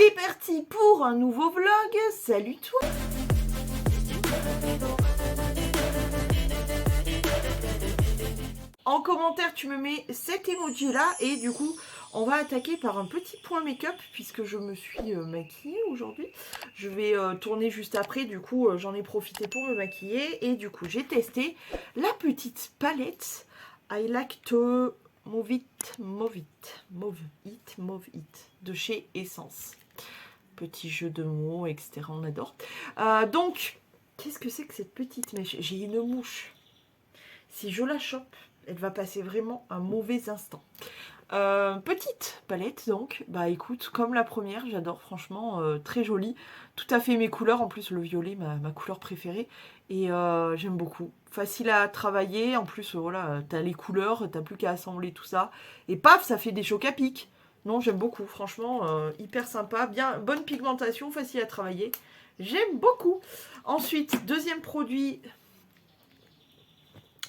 C'est parti pour un nouveau vlog. Salut toi. En commentaire, tu me mets cet emoji là et du coup, on va attaquer par un petit point make-up puisque je me suis maquillée aujourd'hui. Je vais tourner juste après, du coup, j'en ai profité pour me maquiller et du coup, j'ai testé la petite palette I Like to Move It de chez Essence. Petit jeu de mots, etc. On adore. Donc, qu'est-ce que c'est que cette petite mèche? J'ai une mouche. Si je la chope, elle va passer vraiment un mauvais instant. Petite palette donc, bah écoute, comme la première, j'adore franchement, très jolie, tout à fait mes couleurs, en plus le violet, ma couleur préférée, et j'aime beaucoup, facile à travailler, en plus voilà, t'as les couleurs, t'as plus qu'à assembler tout ça, et paf, ça fait des chocs à pic. Non, j'aime beaucoup, franchement, hyper sympa, bien, bonne pigmentation, facile à travailler, j'aime beaucoup. Ensuite, deuxième produit,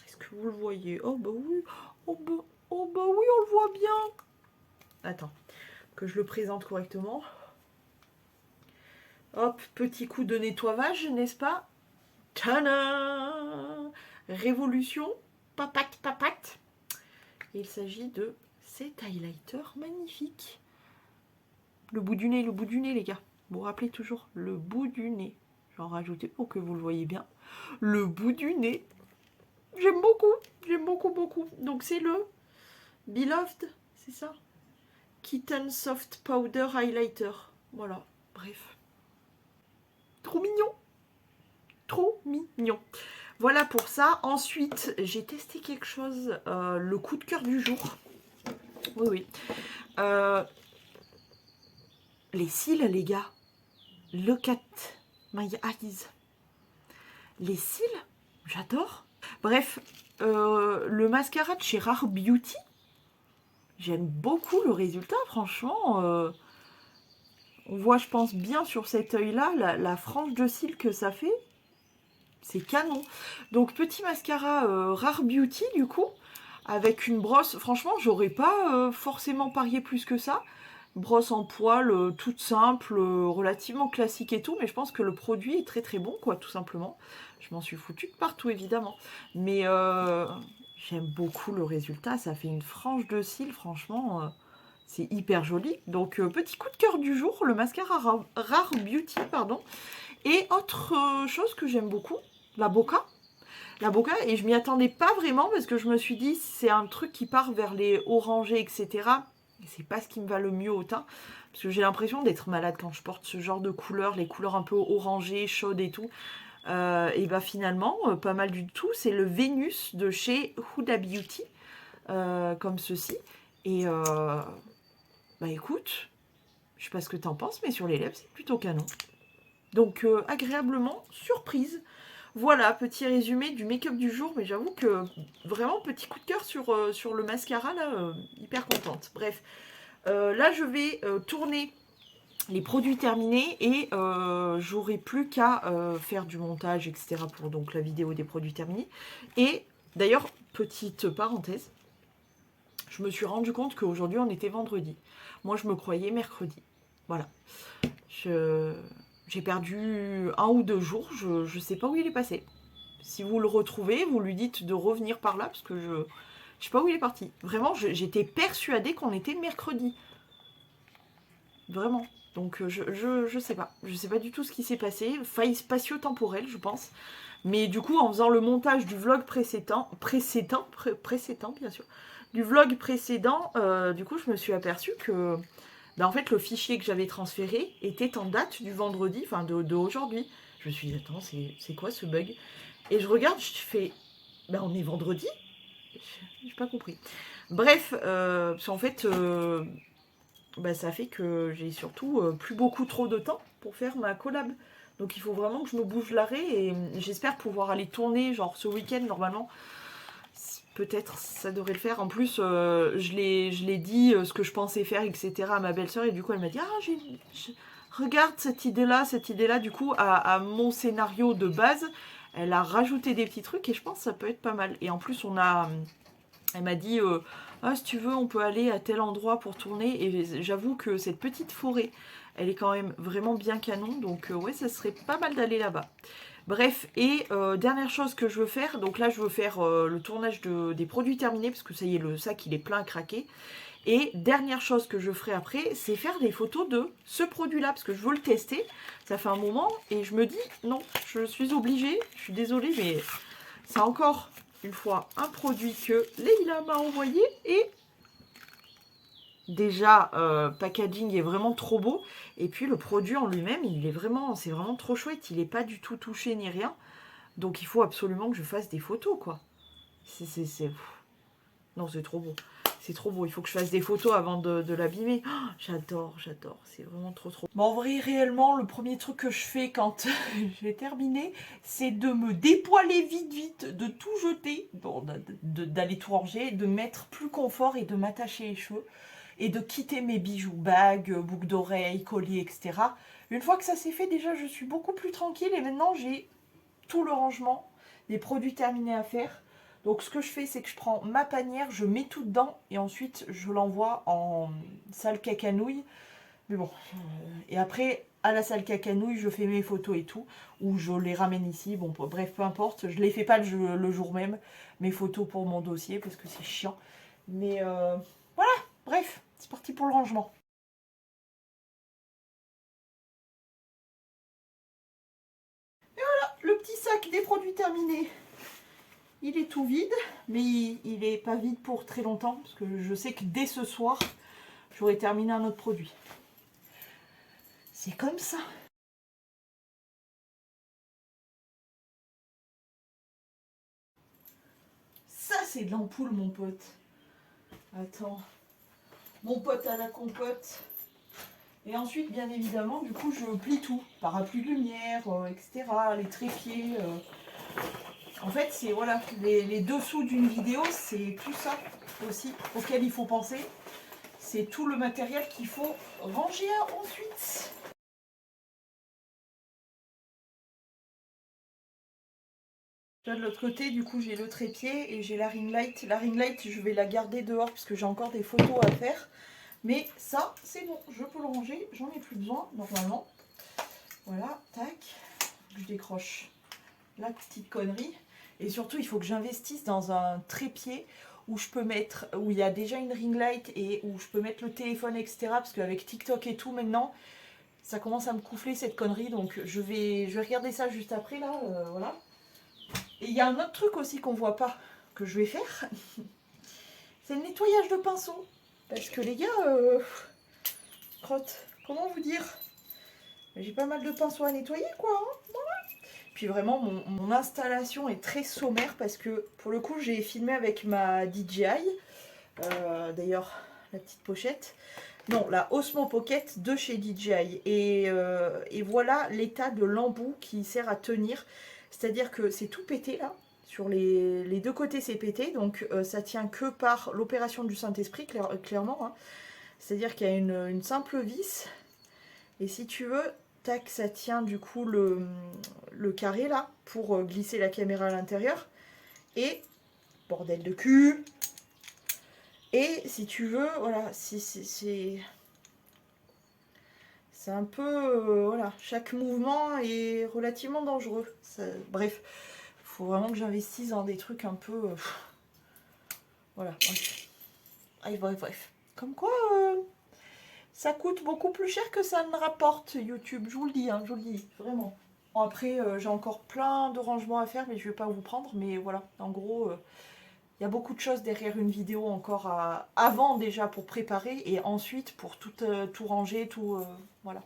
est-ce que vous le voyez? Oh bah oui, oh bah oui, on le voit bien. Attends, que je le présente correctement. Hop, petit coup de nettoyage, n'est-ce pas? Tadam! Révolution, papat. Il s'agit de cet highlighter magnifique. Le bout du nez, les gars. Vous vous rappelez toujours le bout du nez. J'en rajoutais pour que vous le voyez bien. Le bout du nez. J'aime beaucoup. Donc c'est le Beloved, c'est ça? Kitten Soft Powder Highlighter. Voilà, bref. Trop mignon. Voilà pour ça. Ensuite, j'ai testé quelque chose, le coup de cœur du jour. Oui. Les cils, les gars. Look at my eyes. Les cils, j'adore. Bref, le mascara de chez Rare Beauty. J'aime beaucoup le résultat, franchement. On voit, je pense, bien sur cet œil-là, la frange de cils que ça fait. C'est canon. Donc, petit mascara Rare Beauty, du coup, avec une brosse. Franchement, j'aurais pas forcément parié plus que ça. Brosse en poil, toute simple, relativement classique et tout. Mais je pense que le produit est très bon, quoi, tout simplement. Je m'en suis foutue de partout, évidemment. Mais j'aime beaucoup le résultat. Ça fait une frange de cils, franchement. C'est hyper joli. Donc, petit coup de cœur du jour, le mascara Rare Beauty, pardon. Et autre chose que j'aime beaucoup, la Bokeh. La Bokeh, et je m'y attendais pas vraiment parce que je me suis dit, c'est un truc qui part vers les orangés, etc. Et c'est pas ce qui me va le mieux au teint. Parce que j'ai l'impression d'être malade quand je porte ce genre de couleurs, les couleurs un peu orangées, chaudes et tout. Et bah finalement, pas mal du tout. C'est le Vénus de chez Huda Beauty, comme ceci. Et bah écoute, je sais pas ce que t'en penses, mais sur les lèvres, c'est plutôt canon. Donc agréablement surprise. Voilà, petit résumé du make-up du jour, mais j'avoue que vraiment petit coup de cœur sur le mascara, là, hyper contente. Bref, là je vais tourner les produits terminés et j'aurai plus qu'à faire du montage, etc. pour donc la vidéo des produits terminés. Et d'ailleurs, petite parenthèse, je me suis rendu compte qu'aujourd'hui on était vendredi. Moi je me croyais mercredi. Voilà. J'ai perdu 1 ou 2 jours, je sais pas où il est passé. Si vous le retrouvez, vous lui dites de revenir par là, parce que je sais pas où il est parti. Vraiment, j'étais persuadée qu'on était mercredi. Vraiment. Donc je sais pas. Je sais pas du tout ce qui s'est passé. Faille spatio-temporelle, je pense. Mais du coup, en faisant le montage du vlog précédent bien sûr, du vlog précédent, du coup, je me suis aperçue que en fait, le fichier que j'avais transféré était en date du vendredi, enfin de aujourd'hui. Je me suis dit, attends, c'est quoi ce bug? Et je regarde, je fais, on est vendredi? J'ai pas compris. Bref, parce qu'en fait, ça fait que j'ai surtout plus beaucoup trop de temps pour faire ma collab. Donc il faut vraiment que je me bouge l'arrêt et j'espère pouvoir aller tourner, genre ce week-end normalement. Peut-être ça devrait le faire. En plus, je l'ai dit ce que je pensais faire, etc. à ma belle-sœur. Et du coup, elle m'a dit, regarde cette idée-là, du coup, à mon scénario de base. Elle a rajouté des petits trucs et je pense que ça peut être pas mal. Et en plus, elle m'a dit, si tu veux, on peut aller à tel endroit pour tourner. Et j'avoue que cette petite forêt Elle est quand même vraiment bien canon, donc ouais, ça serait pas mal d'aller là-bas. Bref, et dernière chose que je veux faire, donc là je veux faire le tournage des produits terminés, parce que ça y est, le sac il est plein à craquer. Et dernière chose que je ferai après, c'est faire des photos de ce produit-là, parce que je veux le tester. Ça fait un moment, et je me dis, non, je suis obligée, je suis désolée, mais c'est encore une fois un produit que Leïla m'a envoyé, et déjà, packaging est vraiment trop beau. Et puis le produit en lui-même, c'est vraiment trop chouette. Il n'est pas du tout touché ni rien. Donc il faut absolument que je fasse des photos, quoi. Non, c'est trop beau. C'est trop beau. Il faut que je fasse des photos avant de l'abîmer. Oh, j'adore, j'adore. C'est vraiment trop, trop. Bon, en vrai, réellement, le premier truc que je fais quand je vais terminer, c'est de me dépoiler vite, vite, de tout jeter, bon, d'aller tout ranger, de mettre plus confort et de m'attacher les cheveux et de quitter mes bijoux, bagues, boucles d'oreilles, colliers, etc. Une fois que ça s'est fait, déjà, je suis beaucoup plus tranquille et maintenant, j'ai tout le rangement, des produits terminés à faire. Donc ce que je fais, c'est que je prends ma panière, je mets tout dedans et ensuite je l'envoie en salle cacanouille. Mais bon, et après, à la salle cacanouille, je fais mes photos et tout, ou je les ramène ici. Bon, bref, peu importe, je les fais pas le jour même, mes photos pour mon dossier, parce que c'est chiant. Mais voilà, bref, c'est parti pour le rangement. Le petit sac des produits terminés. Il est tout vide, mais il n'est pas vide pour très longtemps, parce que je sais que dès ce soir, j'aurai terminé un autre produit. C'est comme ça. Ça, c'est de l'ampoule, mon pote. Attends. Mon pote à la compote. Et ensuite, bien évidemment, du coup, je plie tout. Parapluie de lumière, etc. Les trépieds. En fait, c'est voilà, les dessous d'une vidéo, c'est tout ça aussi auquel il faut penser. C'est tout le matériel qu'il faut ranger ensuite. Là, de l'autre côté, du coup, j'ai le trépied et j'ai la ring light. La ring light, je vais la garder dehors parce que j'ai encore des photos à faire. Mais ça, c'est bon, je peux le ranger. J'en ai plus besoin, normalement. Voilà, tac. Je décroche la petite connerie. Et surtout, il faut que j'investisse dans un trépied où je peux mettre, où il y a déjà une ring light et où je peux mettre le téléphone, etc. Parce qu'avec TikTok et tout, maintenant, ça commence à me coufler cette connerie. Donc, je vais regarder ça juste après, là. Voilà. Et il y a un autre truc aussi qu'on voit pas, que je vais faire, c'est le nettoyage de pinceau. Parce que les gars, crotte, comment vous dire, j'ai pas mal de pinceaux à nettoyer, quoi. Hein, voilà. Puis vraiment, mon installation est très sommaire parce que pour le coup, j'ai filmé avec ma DJI. D'ailleurs, la petite pochette. Non, la Osmo Pocket de chez DJI. Et voilà l'état de l'embout qui sert à tenir. C'est-à-dire que c'est tout pété là. Sur les deux côtés, c'est pété. Donc ça tient que par l'opération du Saint-Esprit, clairement. Hein. C'est-à-dire qu'il y a une simple vis. Et si tu veux, tac, ça tient du coup le carré là pour glisser la caméra à l'intérieur. Et, bordel de cul. Et si tu veux, voilà, c'est un peu, voilà, chaque mouvement est relativement dangereux. Bref, il faut vraiment que j'investisse dans des trucs un peu, voilà, bref. Allez, bref. Comme quoi, ça coûte beaucoup plus cher que ça ne rapporte YouTube, je vous le dis, hein, je vous le dis, vraiment. Bon, après, j'ai encore plein de rangements à faire, mais je ne vais pas vous prendre, mais voilà, en gros... il y a beaucoup de choses derrière une vidéo encore avant déjà pour préparer et ensuite pour tout ranger, tout... voilà.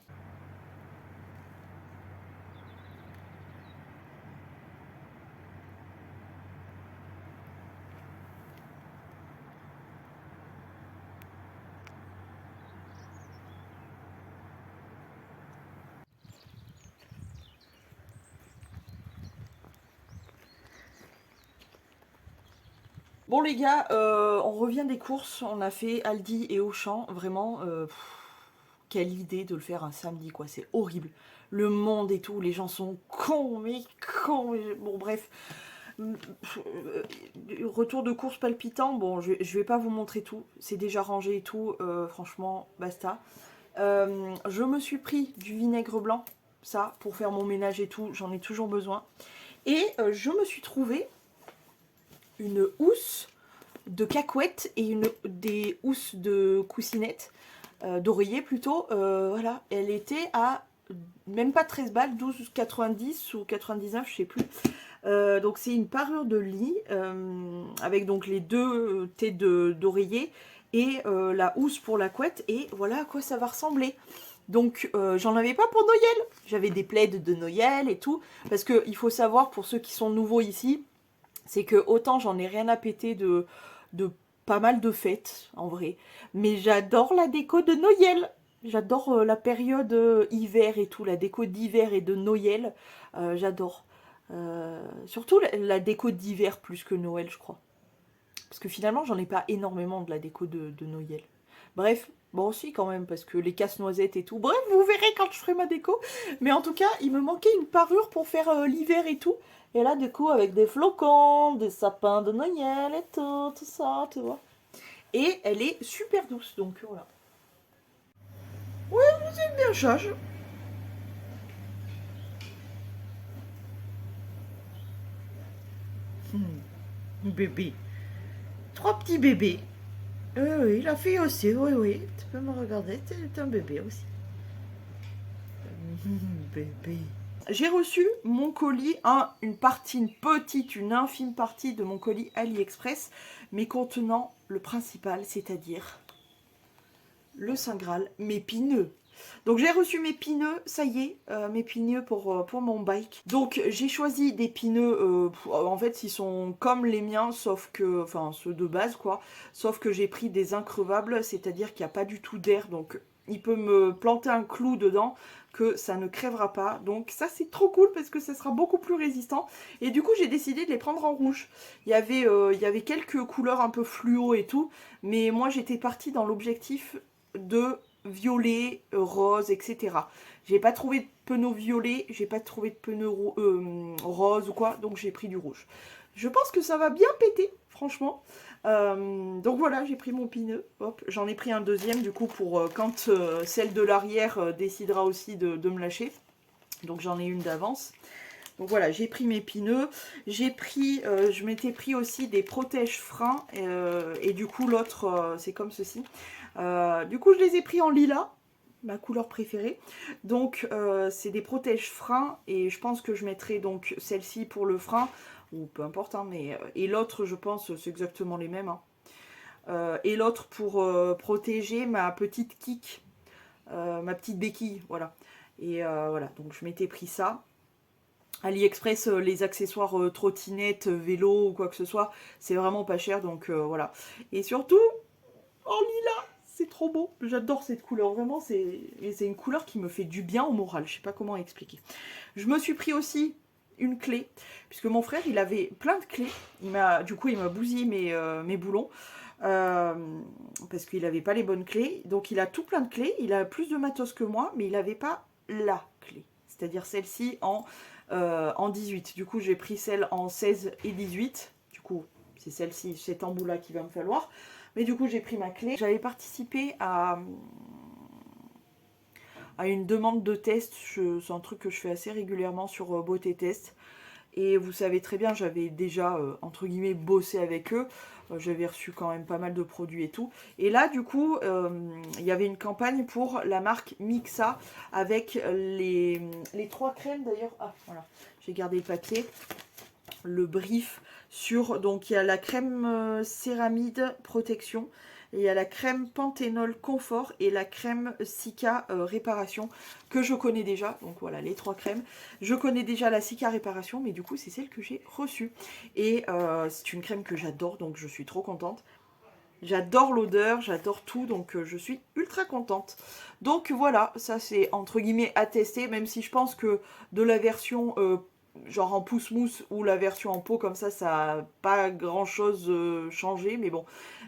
Bon les gars, on revient des courses, on a fait Aldi et Auchan, vraiment, quelle idée de le faire un samedi quoi, c'est horrible. Le monde et tout, les gens sont cons, mais cons, bon bref. Retour de course palpitant, bon je vais pas vous montrer tout, c'est déjà rangé et tout, franchement, basta. Je me suis pris du vinaigre blanc, ça, pour faire mon ménage et tout, j'en ai toujours besoin. Et je me suis trouvé une housse de cacahuètes et des housses de coussinettes, d'oreiller plutôt. Voilà, elle était à même pas 13 balles, 12,90 ou 99, je sais plus. Donc c'est une parure de lit avec donc les deux thés d'oreiller et la housse pour la couette, et voilà à quoi ça va ressembler. Donc j'en avais pas pour Noël, j'avais des plaids de Noël et tout, parce que il faut savoir pour ceux qui sont nouveaux ici, c'est que autant j'en ai rien à péter de pas mal de fêtes en vrai, mais j'adore la déco de Noël. J'adore la période hiver et tout, la déco d'hiver et de Noël, j'adore. Surtout la déco d'hiver plus que Noël, je crois. Parce que finalement, j'en ai pas énormément de la déco de Noël. Bref, bon aussi quand même, parce que les casse-noisettes et tout. Bref, vous verrez quand je ferai ma déco. Mais en tout cas, il me manquait une parure pour faire l'hiver et tout. Et là, du coup, avec des flocons, des sapins de Noël et tout ça, tu vois. Et elle est super douce, donc voilà. Ouais, vous aimez bien ça, bébé. Trois petits bébés. Oui, la fille aussi, oui, oui. Tu peux me regarder, t'es un bébé aussi. Bébé. J'ai reçu mon colis, une partie, une petite, une infime partie de mon colis AliExpress, mais contenant le principal, c'est-à-dire le Saint Graal, mes pneus. Donc j'ai reçu mes pneus, ça y est, mes pneus pour mon bike. Donc j'ai choisi des pneus, en fait ils sont comme les miens, sauf que, enfin ceux de base quoi, sauf que j'ai pris des increvables, c'est-à-dire qu'il n'y a pas du tout d'air, donc il peut me planter un clou dedans, que ça ne crèvera pas. Donc ça c'est trop cool parce que ça sera beaucoup plus résistant. Et du coup j'ai décidé de les prendre en rouge. Il y avait quelques couleurs un peu fluo et tout, mais moi j'étais partie dans l'objectif de violet, rose, etc. J'ai pas trouvé de pneus violets, j'ai pas trouvé de pneus rose ou quoi, donc j'ai pris du rouge. Je pense que ça va bien péter, franchement. Donc voilà, j'ai pris mon pneu. Hop, j'en ai pris un deuxième du coup pour quand celle de l'arrière décidera aussi de me lâcher. Donc j'en ai une d'avance. Donc voilà, j'ai pris mes pneus. J'ai pris, je m'étais pris aussi des protèges freins. Et du coup l'autre, c'est comme ceci. Du coup je les ai pris en lilas, ma couleur préférée. Donc c'est des protèges freins. Et je pense que je mettrai donc celle-ci pour le frein. Ou peu importe, hein, mais... Et l'autre, je pense, c'est exactement les mêmes. Hein. Et l'autre pour protéger ma petite kick, ma petite béquille, voilà. Et voilà, donc je m'étais pris ça. AliExpress, les accessoires trottinette, vélo ou quoi que ce soit, c'est vraiment pas cher, donc voilà. Et surtout, en lilas, c'est trop beau. J'adore cette couleur, vraiment, c'est une couleur qui me fait du bien au moral, je sais pas comment expliquer. Je me suis pris aussi une clé, puisque mon frère, il avait plein de clés. Du coup, il m'a bousillé mes boulons. Parce qu'il n'avait pas les bonnes clés. Donc il a tout plein de clés. Il a plus de matos que moi, mais il n'avait pas la clé. C'est-à-dire celle-ci en 18. Du coup, j'ai pris celle en 16 et 18. Du coup, c'est celle-ci, cet embout-là qu'il va me falloir. Mais du coup, j'ai pris ma clé. J'avais participé à une demande de test. C'est un truc que je fais assez régulièrement sur Beauté Test. Et vous savez très bien, j'avais déjà, entre guillemets, bossé avec eux. J'avais reçu quand même pas mal de produits et tout. Et là, du coup, il y avait une campagne pour la marque Mixa avec les 3 crèmes d'ailleurs. Ah, voilà, j'ai gardé le papier. Le brief sur... Donc, il y a la crème céramide protection. Et il y a la crème Panthénol Confort et la crème Cica Réparation que je connais déjà. Donc voilà, les 3 crèmes. Je connais déjà la Cica Réparation, mais du coup, c'est celle que j'ai reçue. Et c'est une crème que j'adore, donc je suis trop contente. J'adore l'odeur, j'adore tout, donc je suis ultra contente. Donc voilà, ça c'est entre guillemets à tester, même si je pense que de la version genre en pousse mousse ou la version en pot comme ça n'a pas grand chose changé, mais bon,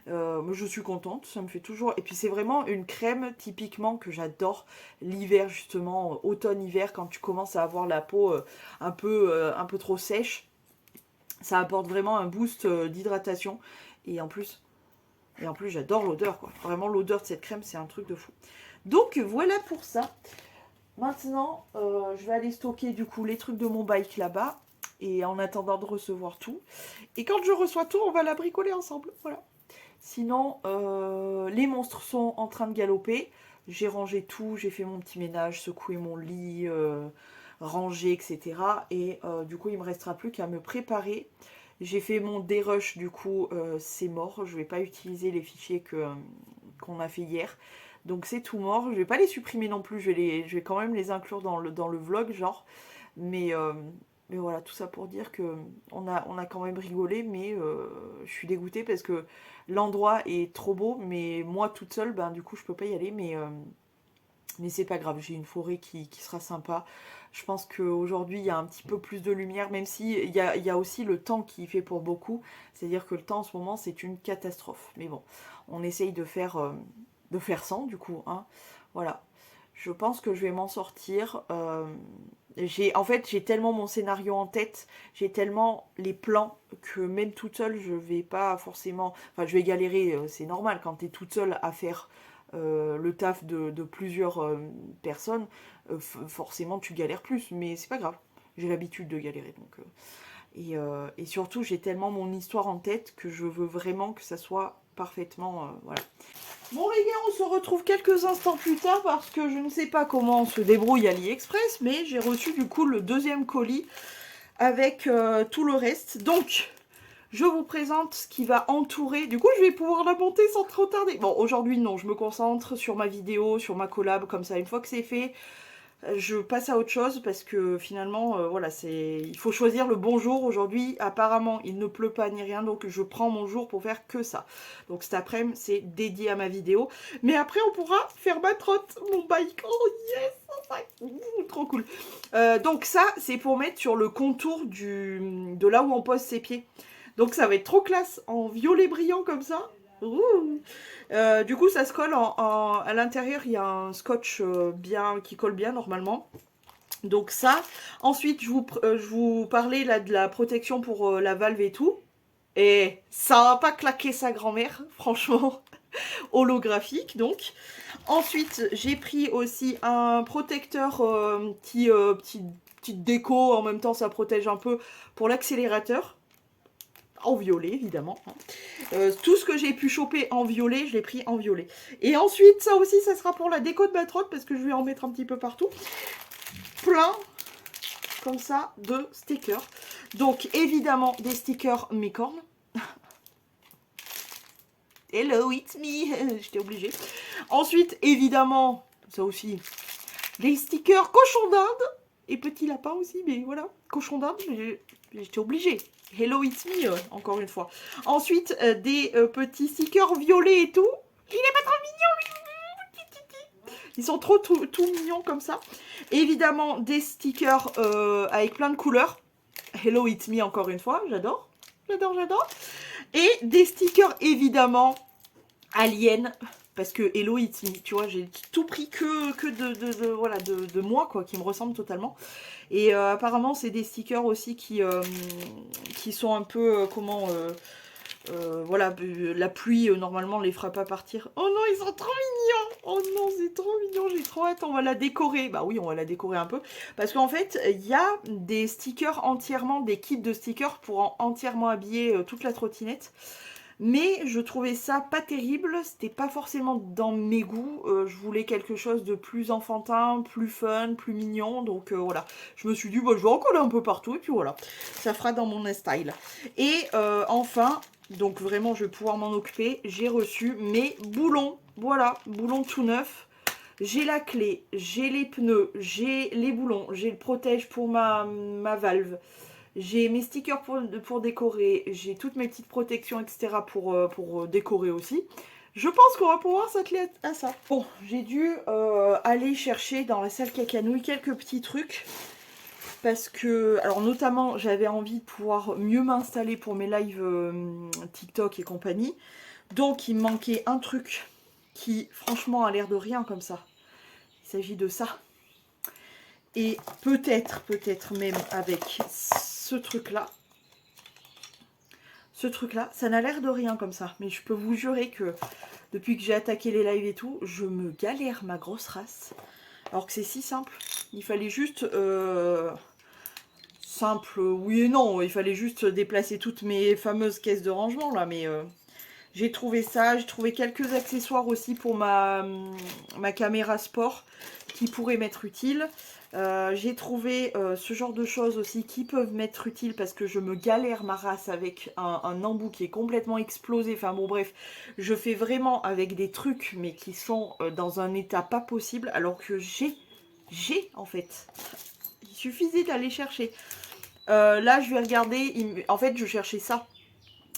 moi je suis contente, ça me fait toujours... Et puis c'est vraiment une crème typiquement que j'adore l'hiver justement, automne-hiver, quand tu commences à avoir la peau un peu trop sèche, ça apporte vraiment un boost d'hydratation, et en plus j'adore l'odeur, quoi. Vraiment, l'odeur de cette crème, c'est un truc de fou. Donc voilà pour ça. Maintenant, je vais aller stocker du coup les trucs de mon bike là-bas. Et en attendant de recevoir tout. Et quand je reçois tout, on va la bricoler ensemble. Voilà. Sinon, les monstres sont en train de galoper. J'ai rangé tout, j'ai fait mon petit ménage, secoué mon lit, rangé, etc. Et du coup, il ne me restera plus qu'à me préparer. J'ai fait mon dérush, du coup, c'est mort. Je ne vais pas utiliser les fichiers qu'on a fait hier. Donc c'est tout mort. Je ne vais pas les supprimer non plus. Je vais quand même les inclure dans le vlog, genre. Mais voilà, tout ça pour dire que on a quand même rigolé, mais je suis dégoûtée parce que l'endroit est trop beau, mais moi toute seule, ben du coup je peux pas y aller, mais c'est pas grave, j'ai une forêt qui sera sympa. Je pense qu'aujourd'hui il y a un petit peu plus de lumière, même si il y a aussi le temps qui fait pour beaucoup, c'est-à-dire que le temps en ce moment c'est une catastrophe. Mais bon, on essaye de faire sans du coup, hein. Voilà. Je pense que je vais m'en sortir. En fait, j'ai tellement mon scénario en tête, j'ai tellement les plans que même toute seule, je vais pas forcément... Enfin, je vais galérer, c'est normal quand tu es toute seule à faire le taf de plusieurs personnes, forcément tu galères plus, mais c'est pas grave. J'ai l'habitude de galérer, donc... Et surtout, j'ai tellement mon histoire en tête que je veux vraiment que ça soit parfaitement... voilà. Bon les gars, on se retrouve quelques instants plus tard parce que je ne sais pas comment on se débrouille à AliExpress, mais j'ai reçu du coup le deuxième colis avec tout le reste. Donc, je vous présente ce qui va entourer. Du coup, je vais pouvoir la monter sans trop tarder. Bon, aujourd'hui, non, je me concentre sur ma vidéo, sur ma collab, comme ça, une fois que c'est fait, je passe à autre chose parce que finalement, voilà, il faut choisir le bon jour. Aujourd'hui, apparemment, il ne pleut pas ni rien, donc je prends mon jour pour faire que ça. Donc cet après-midi, c'est dédié à ma vidéo. Mais après, on pourra faire ma trotte, mon bike. Oh yes, trop cool. Donc ça, c'est pour mettre sur le contour de là où on pose ses pieds. Donc ça va être trop classe, en violet brillant comme ça. Ouh. Du coup, ça se colle à l'intérieur. Il y a un scotch qui colle bien normalement. Donc ça. Ensuite, je vous parlais là de la protection pour la valve et tout. Et ça va pas claquer sa grand-mère, franchement. Holographique, donc. Ensuite, j'ai pris aussi un protecteur petite déco. En même temps, ça protège un peu pour l'accélérateur. En violet, évidemment. Tout ce que j'ai pu choper en violet, je l'ai pris en violet. Et ensuite, ça aussi, ça sera pour la déco de ma trotte, parce que je vais en mettre un petit peu partout. Plein, comme ça, de stickers. Donc, évidemment, des stickers Mécorne. Hello, it's me. J'étais obligée. Ensuite, évidemment, ça aussi, des stickers cochon d'Inde. Et petit lapin aussi, mais voilà, cochon d'Inde, j'étais obligée. Hello, it's me, encore une fois. Ensuite, des petits stickers violets et tout. Il est pas trop mignon, lui. Ils sont trop tout mignons comme ça. Évidemment, des stickers avec plein de couleurs. Hello, it's me, encore une fois. J'adore, j'adore, j'adore. Et des stickers, évidemment, Alien. Parce que Hello It's Me, tu vois, j'ai tout pris que de moi, quoi, qui me ressemble totalement. Et apparemment, c'est des stickers aussi qui sont un peu, voilà, la pluie, normalement, les fera pas partir. Oh non, ils sont trop mignons. Oh non, c'est trop mignon, j'ai trop hâte, on va la décorer. Bah oui, on va la décorer un peu. Parce qu'en fait, il y a des stickers entièrement, des kits de stickers pour entièrement habiller toute la trottinette. Mais je trouvais ça pas terrible, c'était pas forcément dans mes goûts, je voulais quelque chose de plus enfantin, plus fun, plus mignon, donc voilà. Je me suis dit, bah, je vais en coller un peu partout, et puis voilà, ça fera dans mon style. Et enfin, donc vraiment je vais pouvoir m'en occuper, j'ai reçu mes boulons, voilà, boulons tout neufs. J'ai la clé, j'ai les pneus, j'ai les boulons, j'ai le protège pour ma valve. J'ai mes stickers pour décorer, j'ai toutes mes petites protections, etc. pour décorer aussi. Je pense qu'on va pouvoir s'atteler à ça. Bon, j'ai dû aller chercher dans la salle cacanouille quelques petits trucs. Parce que, alors notamment, j'avais envie de pouvoir mieux m'installer pour mes lives TikTok et compagnie. Donc, il me manquait un truc qui, franchement, a l'air de rien comme ça. Il s'agit de ça. Et peut-être même avec ce truc-là. Ce truc-là, ça n'a l'air de rien comme ça. Mais je peux vous jurer que depuis que j'ai attaqué les lives et tout, je me galère ma grosse race. Alors que c'est si simple. Il fallait juste... simple, oui et non. Il fallait juste déplacer toutes mes fameuses caisses de rangement là. Mais j'ai trouvé ça. J'ai trouvé quelques accessoires aussi pour ma caméra sport qui pourraient m'être utiles. J'ai trouvé ce genre de choses aussi qui peuvent m'être utiles parce que je me galère ma race avec un embout qui est complètement explosé. Enfin bon bref, je fais vraiment avec des trucs mais qui sont dans un état pas possible alors que j'ai en fait. Il suffisait d'aller chercher. Là je vais regarder, en fait je cherchais ça.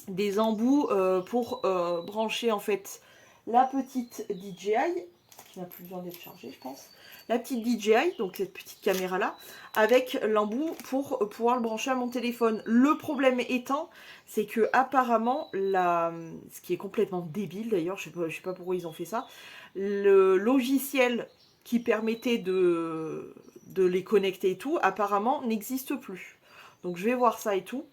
Des embouts pour brancher en fait la petite DJI qui n'a plus besoin d'être chargée je pense. La petite DJI, donc cette petite caméra là, avec l'embout pour pouvoir le brancher à mon téléphone. Le problème étant, c'est que apparemment, ce qui est complètement débile d'ailleurs, je sais pas pourquoi ils ont fait ça, le logiciel qui permettait de les connecter et tout, apparemment n'existe plus. Donc je vais voir ça et tout.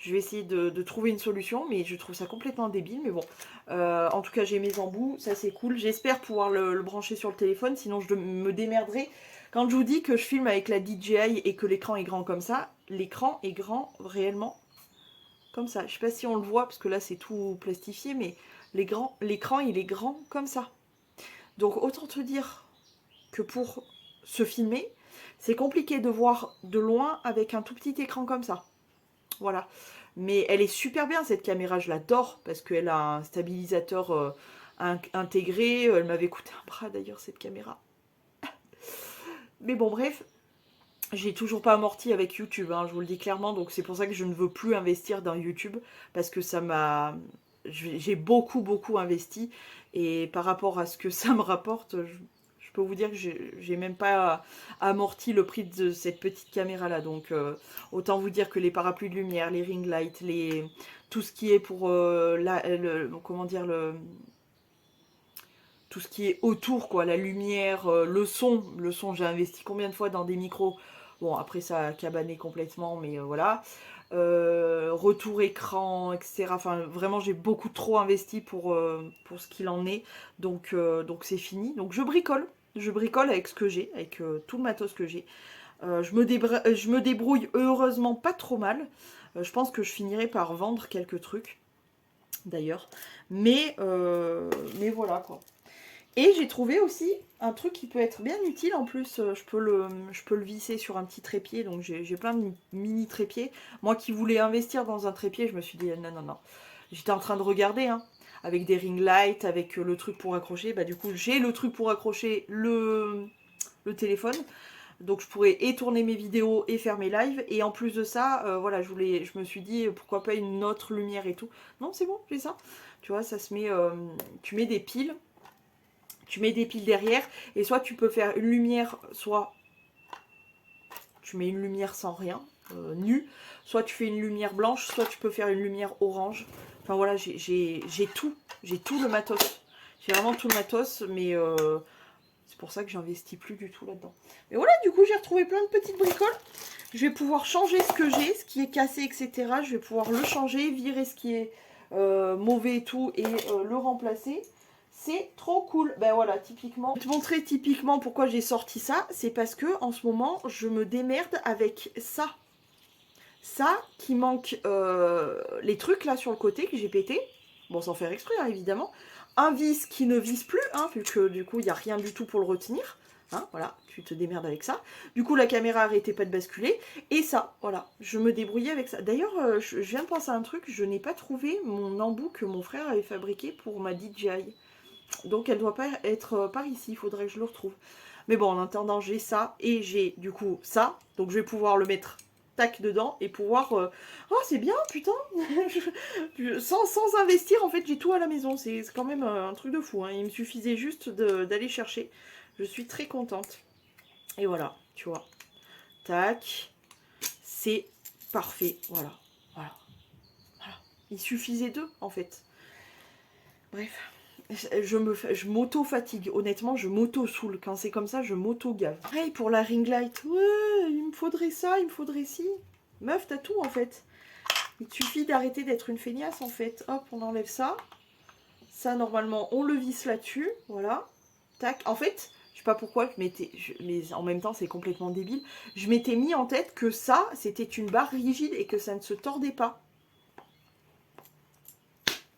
Je vais essayer de trouver une solution, mais je trouve ça complètement débile. Mais bon, en tout cas, j'ai mes embouts, ça c'est cool. J'espère pouvoir le brancher sur le téléphone, sinon je me démerderai. Quand je vous dis que je filme avec la DJI et que l'écran est grand comme ça, l'écran est grand réellement comme ça. Je sais pas si on le voit, parce que là c'est tout plastifié, mais l'écran il est grand comme ça. Donc autant te dire que pour se filmer, c'est compliqué de voir de loin avec un tout petit écran comme ça. Voilà. Mais elle est super bien cette caméra, je l'adore parce qu'elle a un stabilisateur intégré. Elle m'avait coûté un bras d'ailleurs cette caméra. Mais bon bref, j'ai toujours pas amorti avec YouTube, hein, je vous le dis clairement. Donc c'est pour ça que je ne veux plus investir dans YouTube parce que ça m'a... J'ai beaucoup investi et par rapport à ce que ça me rapporte, je peux vous dire que j'ai même pas amorti le prix de cette petite caméra là. Donc autant vous dire que les parapluies de lumière, les ring lights, tout ce qui est pour comment dire, tout ce qui est autour quoi, la lumière, le son j'ai investi combien de fois dans des micros. Bon après ça a cabané complètement mais voilà. Retour écran, etc. Enfin, vraiment, j'ai beaucoup trop investi pour ce qu'il en est. Donc c'est fini. Donc je bricole. Je bricole avec ce que j'ai, avec tout le matos que j'ai. Je me débrouille heureusement pas trop mal. Je pense que je finirai par vendre quelques trucs, d'ailleurs. Mais voilà, quoi. Et j'ai trouvé aussi un truc qui peut être bien utile en plus, je peux le visser sur un petit trépied, donc j'ai plein de mini trépieds. Moi qui voulais investir dans un trépied, je me suis dit non. J'étais en train de regarder, hein, avec des ring lights, avec le truc pour accrocher, bah du coup j'ai le truc pour accrocher le téléphone. Donc je pourrais et tourner mes vidéos et faire mes lives. Et en plus de ça, voilà, je me suis dit pourquoi pas une autre lumière et tout. Non, c'est bon, j'ai ça. Tu vois, ça se met, tu mets des piles. Tu mets des piles derrière et soit tu peux faire une lumière, soit tu mets une lumière sans rien, nue, soit tu fais une lumière blanche, soit tu peux faire une lumière orange. Enfin voilà, j'ai tout le matos. J'ai vraiment tout le matos, mais c'est pour ça que j'investis plus du tout là-dedans. Mais voilà, du coup j'ai retrouvé plein de petites bricoles. Je vais pouvoir changer ce que j'ai, ce qui est cassé, etc. Je vais pouvoir le changer, virer ce qui est mauvais et tout, et le remplacer. C'est trop cool. Ben voilà, typiquement. Je vais te montrer typiquement pourquoi j'ai sorti ça. C'est parce que en ce moment, je me démerde avec ça. Ça qui manque les trucs là sur le côté que j'ai pété. Bon, sans faire exprès, hein, évidemment. Un vis qui ne vise plus, hein, vu que du coup, il n'y a rien du tout pour le retenir. Hein, voilà, tu te démerdes avec ça. Du coup, la caméra arrêtait pas de basculer. Et ça, voilà, je me débrouillais avec ça. D'ailleurs, je viens de penser à un truc. Je n'ai pas trouvé mon embout que mon frère avait fabriqué pour ma DJI. Donc elle doit pas être par ici, il faudrait que je le retrouve. Mais bon, en attendant, j'ai ça et j'ai du coup ça. Donc je vais pouvoir le mettre tac dedans et pouvoir... Oh, c'est bien, putain. sans investir, en fait, j'ai tout à la maison. C'est quand même un truc de fou, hein. Il me suffisait juste d'aller chercher. Je suis très contente. Et voilà, tu vois. Tac. C'est parfait. Voilà. Voilà. Il suffisait d'eux, en fait. Bref. Je m'auto-fatigue. Honnêtement, je m'auto-saoule. Quand c'est comme ça, je m'auto-gave. Pareil pour la ring light. Ouais, il me faudrait ça, il me faudrait ci. Meuf, t'as tout en fait. Il te suffit d'arrêter d'être une feignasse en fait. Hop, on enlève ça. Ça, normalement, on le visse là-dessus. Voilà. Tac. En fait, je sais pas pourquoi, mais en même temps, c'est complètement débile. Je m'étais mis en tête que ça, c'était une barre rigide et que ça ne se tordait pas.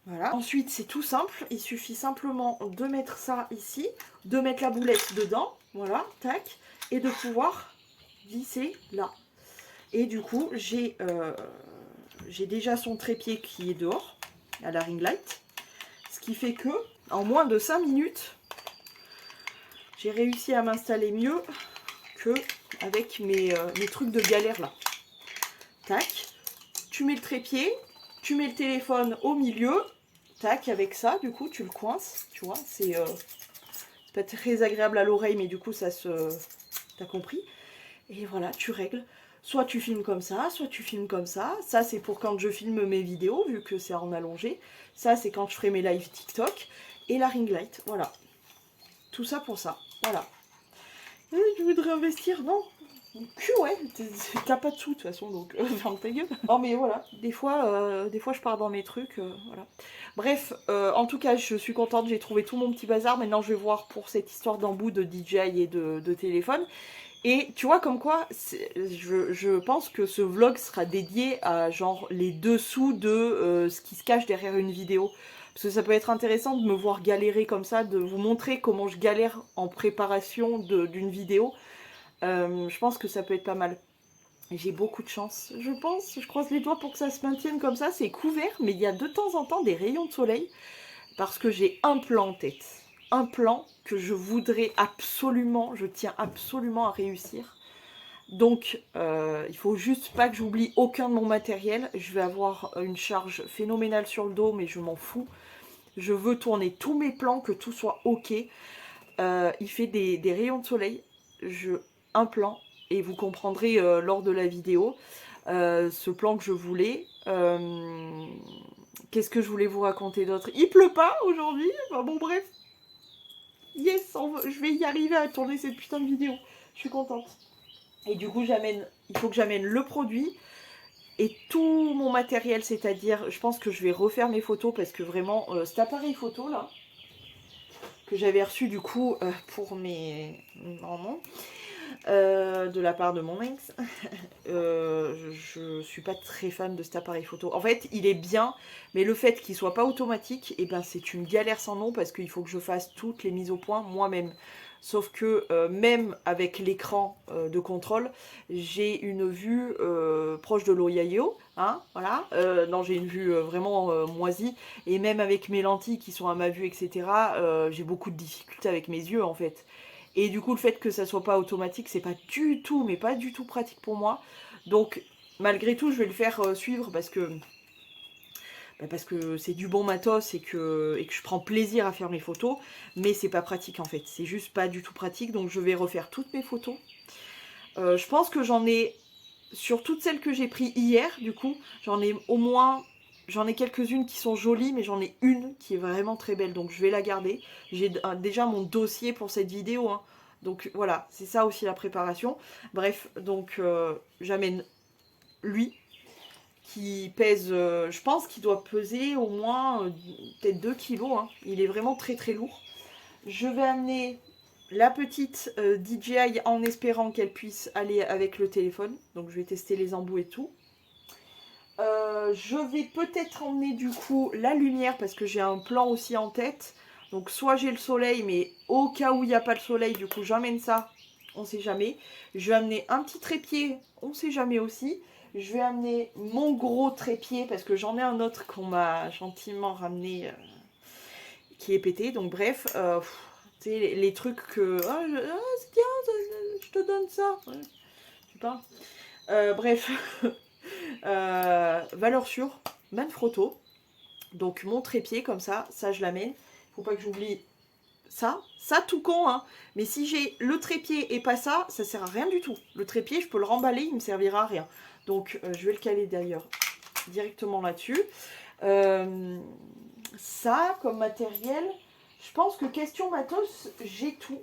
Voilà. Ensuite, c'est tout simple. Il suffit simplement de mettre ça ici, de mettre la boulette dedans. Voilà. Tac. Et de pouvoir visser là. Et du coup, j'ai déjà son trépied qui est dehors, à la ring light. Ce qui fait que, en moins de 5 minutes, j'ai réussi à m'installer mieux que avec mes trucs de galère là. Tac. Tu mets le trépied, tu mets le téléphone au milieu. Tac, avec ça, du coup, tu le coinces. Tu vois, c'est pas très agréable à l'oreille, mais du coup, ça se... T'as compris? Et voilà, tu règles. Soit tu filmes comme ça, soit tu filmes comme ça. Ça, c'est pour quand je filme mes vidéos, vu que c'est en allongé. Ça, c'est quand je ferai mes lives TikTok. Et la ring light, voilà. Tout ça pour ça, voilà. Et je voudrais investir, non? Que ouais, t'as pas de sous de toute façon, donc ferme ta gueule. Non mais voilà, des fois je pars dans mes trucs, voilà. Bref, en tout cas, je suis contente, j'ai trouvé tout mon petit bazar. Maintenant, je vais voir pour cette histoire d'embout de DJI et de téléphone. Et tu vois, comme quoi, je pense que ce vlog sera dédié à genre les dessous de ce qui se cache derrière une vidéo. Parce que ça peut être intéressant de me voir galérer comme ça, de vous montrer comment je galère en préparation d'une vidéo. Je pense que ça peut être pas mal. J'ai beaucoup de chance, je pense. Je croise les doigts pour que ça se maintienne comme ça. C'est couvert, mais il y a de temps en temps des rayons de soleil. Parce que j'ai un plan en tête. Un plan que je voudrais absolument, je tiens absolument à réussir. Donc, il faut juste pas que j'oublie aucun de mon matériel. Je vais avoir une charge phénoménale sur le dos, mais je m'en fous. Je veux tourner tous mes plans, que tout soit ok. Il fait des rayons de soleil. Un plan, et vous comprendrez lors de la vidéo ce plan que je voulais. Qu'est-ce que je voulais vous raconter d'autre? Il pleut pas aujourd'hui. Enfin, bon, bref. Yes, je vais y arriver à tourner cette putain de vidéo. Je suis contente. Et du coup, il faut que j'amène le produit et tout mon matériel, c'est-à-dire, je pense que je vais refaire mes photos parce que vraiment, cet appareil photo là, que j'avais reçu du coup pour mes mamans, de la part de mon ex, je suis pas très fan de cet appareil photo. En fait, il est bien, mais le fait qu'il soit pas automatique, et ben c'est une galère sans nom parce qu'il faut que je fasse toutes les mises au point moi-même. Sauf que même avec l'écran de contrôle, j'ai une vue proche de l'Oyayo, hein, voilà. Non, j'ai une vue vraiment moisie, et même avec mes lentilles qui sont à ma vue, etc., j'ai beaucoup de difficultés avec mes yeux en fait. Et du coup, le fait que ça soit pas automatique, c'est pas du tout, mais pas du tout pratique pour moi. Donc, malgré tout, je vais le faire suivre parce que c'est du bon matos et que je prends plaisir à faire mes photos. Mais c'est pas pratique en fait. C'est juste pas du tout pratique. Donc, je vais refaire toutes mes photos. Je pense que j'en ai, sur toutes celles que j'ai prises hier, du coup, j'en ai au moins... J'en ai quelques-unes qui sont jolies, mais j'en ai une qui est vraiment très belle, donc je vais la garder. J'ai déjà mon dossier pour cette vidéo, hein. Donc voilà, c'est ça aussi la préparation. Bref, donc j'amène lui, qui pèse, je pense qu'il doit peser au moins peut-être 2 kilos, hein. Il est vraiment très très lourd. Je vais amener la petite DJI en espérant qu'elle puisse aller avec le téléphone. Donc je vais tester les embouts et tout. Je vais peut-être emmener du coup la lumière parce que j'ai un plan aussi en tête. Donc soit j'ai le soleil, mais au cas où il n'y a pas le soleil, du coup j'emmène ça, on sait jamais. Je vais amener un petit trépied, on sait jamais aussi. Je vais amener mon gros trépied parce que j'en ai un autre qu'on m'a gentiment ramené qui est pété. Donc bref, tu sais, les trucs que... c'est bien, je te donne ça. Ouais, je sais pas. Bref... valeur sûre, Manfrotto. Donc mon trépied comme ça je l'amène. Faut pas que j'oublie ça tout con, hein. Mais si j'ai le trépied et pas ça, ça sert à rien du tout. Le trépied, je peux le remballer, il me servira à rien. Donc je vais le caler d'ailleurs directement là-dessus. Ça comme matériel, je pense que question matos, j'ai tout.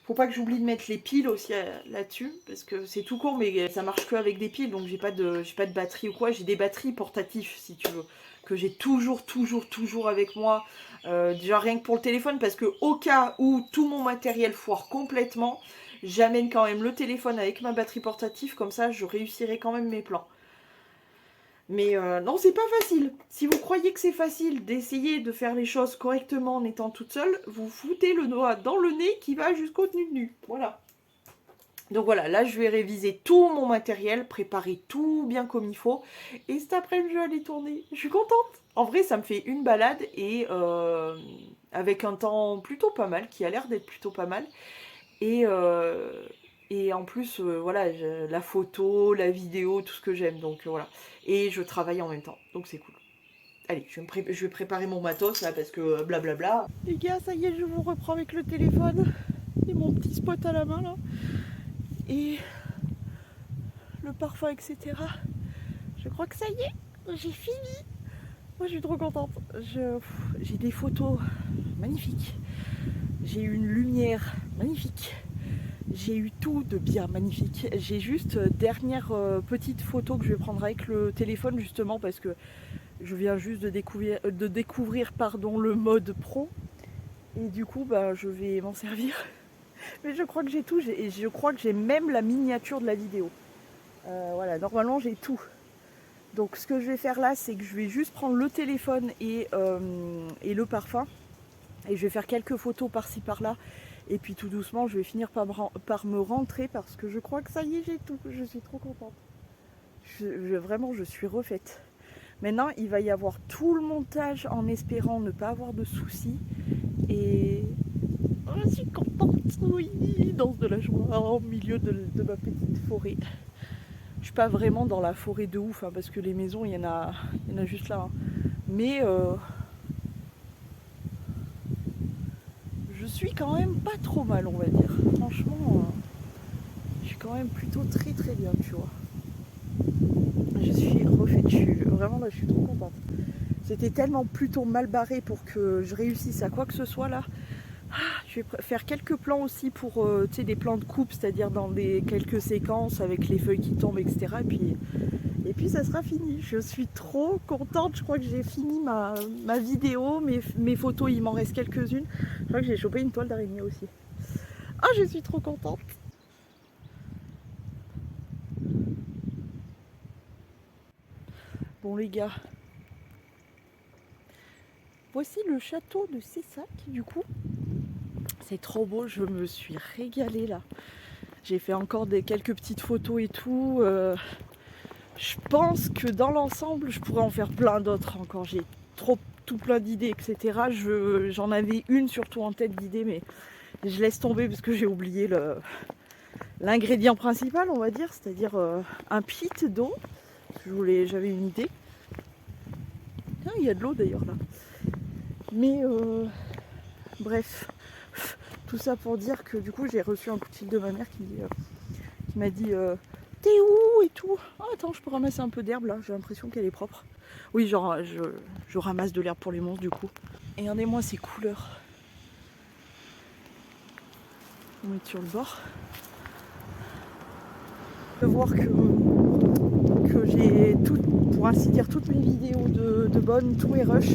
Faut pas que j'oublie de mettre les piles aussi là-dessus, parce que c'est tout court, mais ça marche que avec des piles, donc j'ai pas de batterie ou quoi. J'ai des batteries portatives, si tu veux, que j'ai toujours avec moi. Déjà rien que pour le téléphone, parce que au cas où tout mon matériel foire complètement, j'amène quand même le téléphone avec ma batterie portative, comme ça je réussirai quand même mes plans. Mais non, c'est pas facile. Si vous croyez que c'est facile d'essayer de faire les choses correctement en étant toute seule, vous foutez le doigt dans le nez qui va jusqu'au nu. Voilà. Donc voilà, là je vais réviser tout mon matériel, préparer tout bien comme il faut. Et cet après-midi, je vais aller tourner. Je suis contente. En vrai, ça me fait une balade et avec un temps plutôt pas mal, qui a l'air d'être plutôt pas mal. Et, en plus, voilà, la photo, la vidéo, tout ce que j'aime. Donc voilà. Et je travaille en même temps. Donc c'est cool. Allez, je vais préparer mon matos là parce que blablabla. Les gars, ça y est, je vous reprends avec le téléphone. Et mon petit spot à la main là. Et le parfum, etc. Je crois que ça y est, j'ai fini. Moi, je suis trop contente. J'ai des photos magnifiques. J'ai eu une lumière magnifique. J'ai eu tout de bien magnifique. J'ai juste dernière petite photo que je vais prendre avec le téléphone justement parce que je viens juste de découvrir pardon, le mode pro. Et du coup, bah, je vais m'en servir. Mais je crois que j'ai tout. Et je crois que j'ai même la miniature de la vidéo. Voilà, normalement j'ai tout. Donc ce que je vais faire là, c'est que je vais juste prendre le téléphone et le parfum. Et je vais faire quelques photos par-ci par-là. Et puis tout doucement, je vais finir par me rentrer parce que je crois que ça y est, j'ai tout. Je suis trop contente. Vraiment, je suis refaite. Maintenant, il va y avoir tout le montage en espérant ne pas avoir de soucis. Et je suis contente, oui, danse de la joie au milieu de ma petite forêt. Je suis pas vraiment dans la forêt de ouf, hein, parce que les maisons, il y en a juste là. Hein. Mais je suis quand même pas trop mal, on va dire. Franchement, je suis quand même plutôt très très bien, tu vois. Je suis refaite, vraiment là, je suis trop contente. C'était tellement plutôt mal barré pour que je réussisse à quoi que ce soit là. Je vais faire quelques plans aussi pour des plans de coupe, c'est-à-dire dans quelques séquences avec les feuilles qui tombent, etc. Et puis ça sera fini. Je suis trop contente. Je crois que j'ai fini ma vidéo, mes photos, il m'en reste quelques-unes. Je crois que j'ai chopé une toile d'araignée aussi. Ah, je suis trop contente. Bon les gars, voici le château de Cessac du coup. C'est trop beau, je me suis régalée là. J'ai fait encore quelques petites photos et tout. Je pense que dans l'ensemble, je pourrais en faire plein d'autres encore. J'ai tout plein d'idées, etc. J'en avais une surtout en tête d'idées, mais je laisse tomber parce que j'ai oublié l'ingrédient principal, on va dire, c'est-à-dire un pit d'eau. J'avais une idée. Ah, il y a de l'eau d'ailleurs là. Mais bref, tout ça pour dire que du coup j'ai reçu un coup de fil de ma mère qui m'a dit t'es où et tout. Oh, attends, je peux ramasser un peu d'herbe là, j'ai l'impression qu'elle est propre. Oui, genre je ramasse de l'herbe pour les monstres du coup. Et regardez-moi ces couleurs. On va mettre sur le bord. De voir que j'ai pour ainsi dire toutes mes vidéos de bonnes, tout est rush.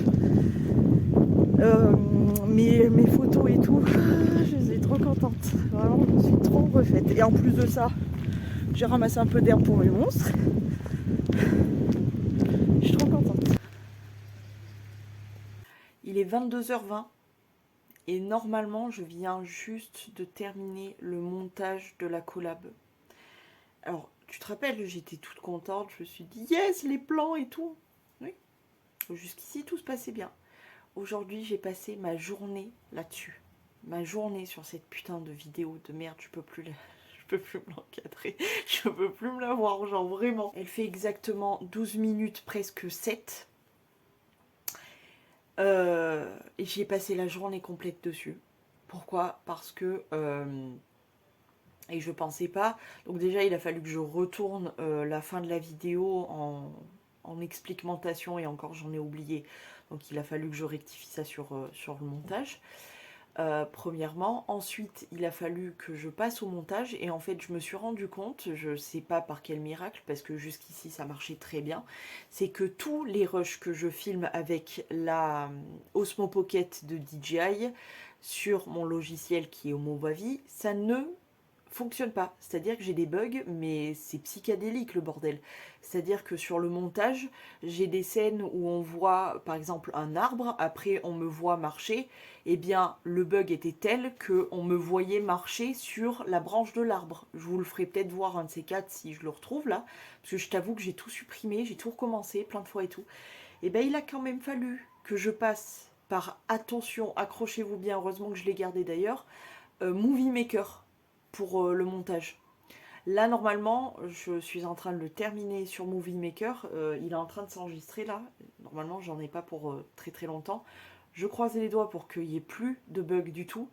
Mes photos et tout, je suis trop contente. Vraiment, je suis trop refaite. Et en plus de ça, j'ai ramassé un peu d'herbe pour mes monstres. Je suis trop contente. Il est 22h20 et normalement je viens juste de terminer le montage de la collab. Alors, tu te rappelles, j'étais toute contente, je me suis dit yes, les plans et tout. Oui. Jusqu'ici, tout se passait bien. Aujourd'hui, j'ai passé ma journée là-dessus. Ma journée sur cette putain de vidéo de merde, je peux plus me l'encadrer. Je peux plus me la voir, genre vraiment. Elle fait exactement 12 minutes, presque 7. Et j'y ai passé la journée complète dessus. Pourquoi? Parce que... et je pensais pas. Donc déjà, il a fallu que je retourne la fin de la vidéo en expliquementation. Et encore, j'en ai oublié. Donc il a fallu que je rectifie ça sur le montage. premièrement. Ensuite, il a fallu que je passe au montage et en fait, je me suis rendu compte, je sais pas par quel miracle, parce que jusqu'ici, ça marchait très bien, c'est que tous les rushs que je filme avec la Osmo Pocket de DJI sur mon logiciel qui est Homovavi, ça ne fonctionne pas. C'est-à-dire que j'ai des bugs, mais c'est psychédélique le bordel. C'est-à-dire que sur le montage, j'ai des scènes où on voit par exemple un arbre, après on me voit marcher, et bien le bug était tel que on me voyait marcher sur la branche de l'arbre. Je vous le ferai peut-être voir un de ces quatre si je le retrouve là, parce que je t'avoue que j'ai tout supprimé, j'ai tout recommencé plein de fois et tout. Et bien il a quand même fallu que je passe par, attention, accrochez-vous bien, heureusement que je l'ai gardé d'ailleurs, Movie Maker pour le montage. Là, normalement, je suis en train de le terminer sur Movie Maker. Il est en train de s'enregistrer là. Normalement, j'en ai pas pour très très longtemps. Je croise les doigts pour qu'il n'y ait plus de bugs du tout.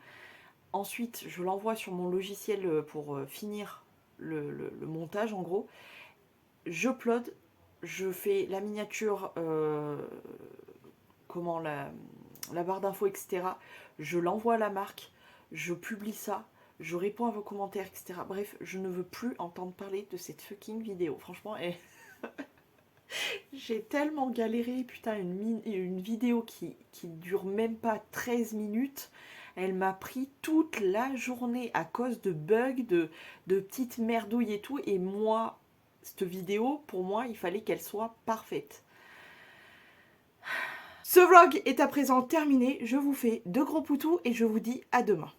Ensuite, je l'envoie sur mon logiciel pour finir le montage en gros. Je upload, je fais la miniature, comment la barre d'infos, etc. Je l'envoie à la marque, je publie ça, je réponds à vos commentaires, etc. Bref, je ne veux plus entendre parler de cette fucking vidéo. Franchement, j'ai tellement galéré. Putain, une vidéo qui dure même pas 13 minutes. Elle m'a pris toute la journée à cause de bugs, de petites merdouilles et tout. Et moi, cette vidéo, pour moi, il fallait qu'elle soit parfaite. Ce vlog est à présent terminé. Je vous fais de gros poutous et je vous dis à demain.